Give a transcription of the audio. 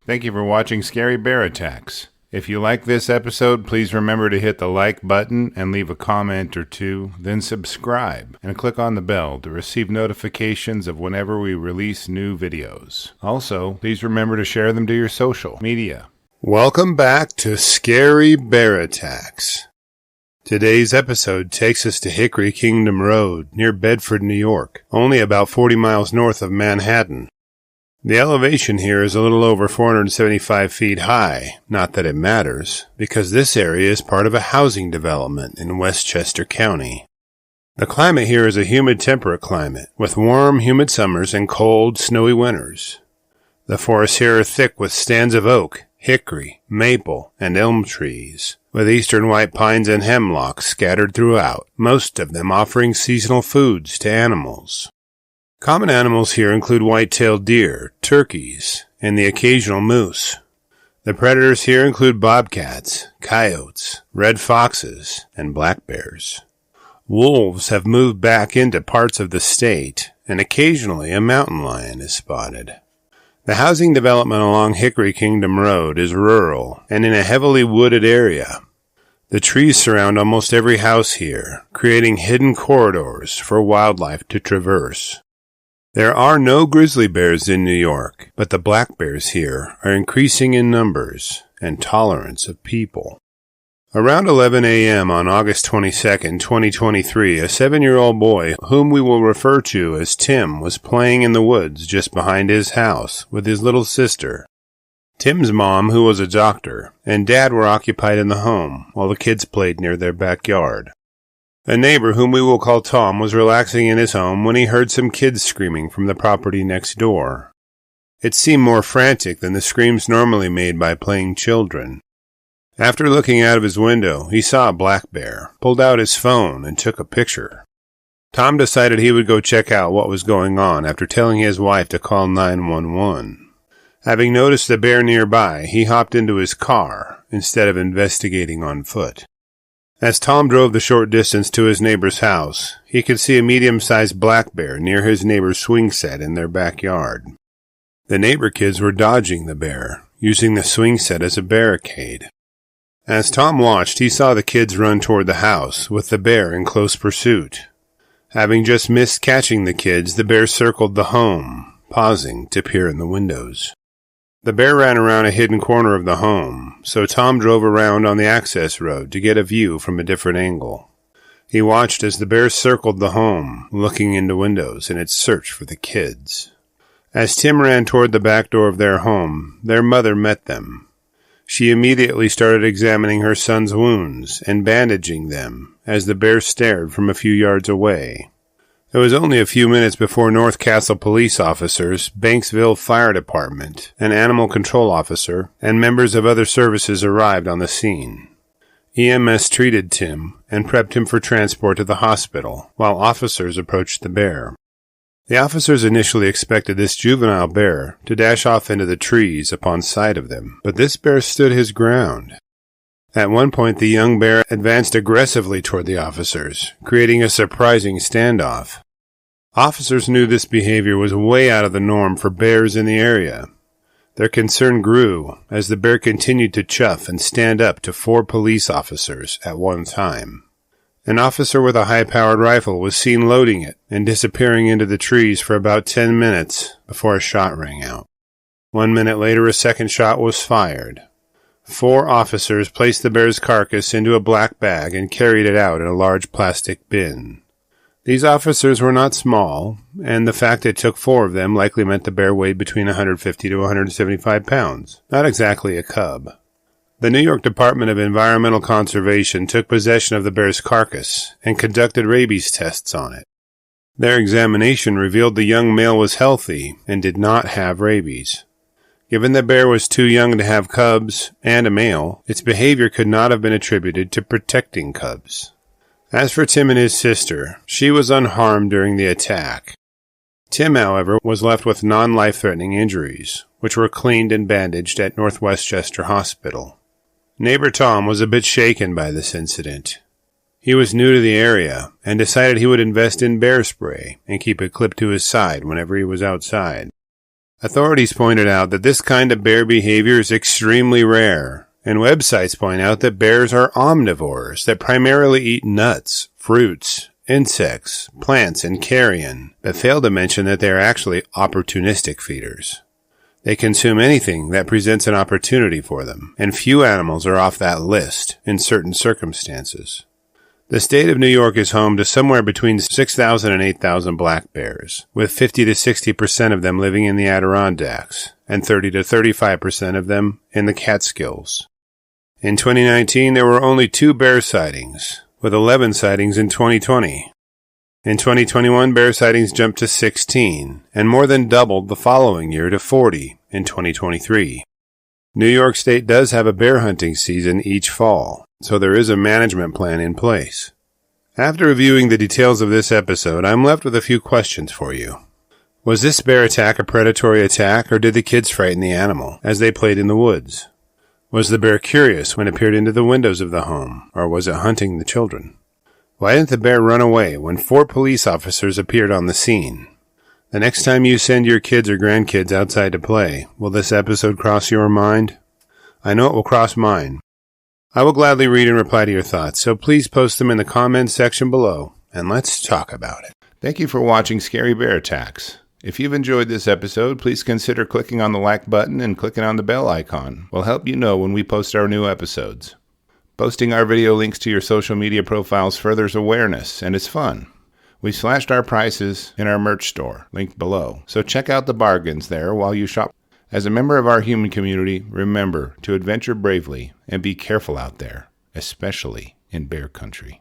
Thank you for watching Scary Bear Attacks. If you like this episode, please remember to hit the like button and leave a comment or two, then subscribe and click on the bell to receive notifications of whenever we release new videos. Also, please remember to share them to your social media. Welcome back to Scary Bear Attacks. Today's episode takes us to Hickory Kingdom Road near Bedford, New York, only about 40 miles north of Manhattan. The elevation here is a little over 475 feet high, not that it matters, because this area is part of a housing development in Westchester County. The climate here is a humid temperate climate, with warm, humid summers and cold, snowy winters. The forests here are thick with stands of oak, hickory, maple, and elm trees, with eastern white pines and hemlocks scattered throughout, most of them offering seasonal foods to animals. Common animals here include white-tailed deer, turkeys, and the occasional moose. The predators here include bobcats, coyotes, red foxes, and black bears. Wolves have moved back into parts of the state, and occasionally a mountain lion is spotted. The housing development along Hickory Kingdom Road is rural and in a heavily wooded area. The trees surround almost every house here, creating hidden corridors for wildlife to traverse. There are no grizzly bears in New York, but the black bears here are increasing in numbers and tolerance of people. Around 11 a.m. on August 22, 2023, a 7-year-old boy, whom we will refer to as Tim, was playing in the woods just behind his house with his little sister. Tim's mom, who was a doctor, and dad were occupied in the home while the kids played near their backyard. A neighbor, whom we will call Tom, was relaxing in his home when he heard some kids screaming from the property next door. It seemed more frantic than the screams normally made by playing children. After looking out of his window, he saw a black bear, pulled out his phone, and took a picture. Tom decided he would go check out what was going on after telling his wife to call 911. Having noticed the bear nearby, he hopped into his car instead of investigating on foot. As Tom drove the short distance to his neighbor's house, he could see a medium-sized black bear near his neighbor's swingset in their backyard. The neighbor kids were dodging the bear, using the swingset as a barricade. As Tom watched, he saw the kids run toward the house, with the bear in close pursuit. Having just missed catching the kids, the bear circled the home, pausing to peer in the windows. The bear ran around a hidden corner of the home, so Tom drove around on the access road to get a view from a different angle. He watched as the bear circled the home, looking into windows in its search for the kids. As Tim ran toward the back door of their home, their mother met them. She immediately started examining her son's wounds and bandaging them as the bear stared from a few yards away. It was only a few minutes before North Castle police officers, Banksville Fire Department, an animal control officer, and members of other services arrived on the scene. EMS treated Tim and prepped him for transport to the hospital, while officers approached the bear. The officers initially expected this juvenile bear to dash off into the trees upon sight of them, but this bear stood his ground. At one point, the young bear advanced aggressively toward the officers, creating a surprising standoff. Officers knew this behavior was way out of the norm for bears in the area. Their concern grew as the bear continued to chuff and stand up to 4 police officers at one time. An officer with a high-powered rifle was seen loading it and disappearing into the trees for about 10 minutes before a shot rang out. 1 minute later, a second shot was fired. 4 officers placed the bear's carcass into a black bag and carried it out in a large plastic bin. These officers were not small, and the fact it took 4 of them likely meant the bear weighed between 150 to 175 pounds. Not exactly a cub. The New York Department of Environmental Conservation took possession of the bear's carcass and conducted rabies tests on it. Their examination revealed the young male was healthy and did not have rabies. Given the bear was too young to have cubs and a male, its behavior could not have been attributed to protecting cubs. As for Tim and his sister, she was unharmed during the attack. Tim, however, was left with non-life-threatening injuries, which were cleaned and bandaged at North Westchester Hospital. Neighbor Tom was a bit shaken by this incident. He was new to the area and decided he would invest in bear spray and keep it clipped to his side whenever he was outside. Authorities pointed out that this kind of bear behavior is extremely rare, and websites point out that bears are omnivores that primarily eat nuts, fruits, insects, plants, and carrion, but fail to mention that they are actually opportunistic feeders. They consume anything that presents an opportunity for them, and few animals are off that list in certain circumstances. The state of New York is home to somewhere between 6,000 and 8,000 black bears, with 50 to 60% of them living in the Adirondacks, and 30 to 35% of them in the Catskills. In 2019, there were only 2 bear sightings, with 11 sightings in 2020. In 2021, bear sightings jumped to 16, and more than doubled the following year to 40 in 2023. New York State does have a bear hunting season each fall, so there is a management plan in place. After reviewing the details of this episode, I'm left with a few questions for you. Was this bear attack a predatory attack, or did the kids frighten the animal as they played in the woods? Was the bear curious when it peered into the windows of the home, or was it hunting the children? Why didn't the bear run away when 4 police officers appeared on the scene? The next time you send your kids or grandkids outside to play, will this episode cross your mind? I know it will cross mine. I will gladly read and reply to your thoughts, so please post them in the comments section below, and let's talk about it. Thank you for watching Scary Bear Attacks. If you've enjoyed this episode, please consider clicking on the like button and clicking on the bell icon. We'll help you know when we post our new episodes. Posting our video links to your social media profiles furthers awareness, and it's fun. We slashed our prices in our merch store, linked below, so check out the bargains there while you shop. As a member of our human community, remember to adventure bravely and be careful out there, especially in bear country.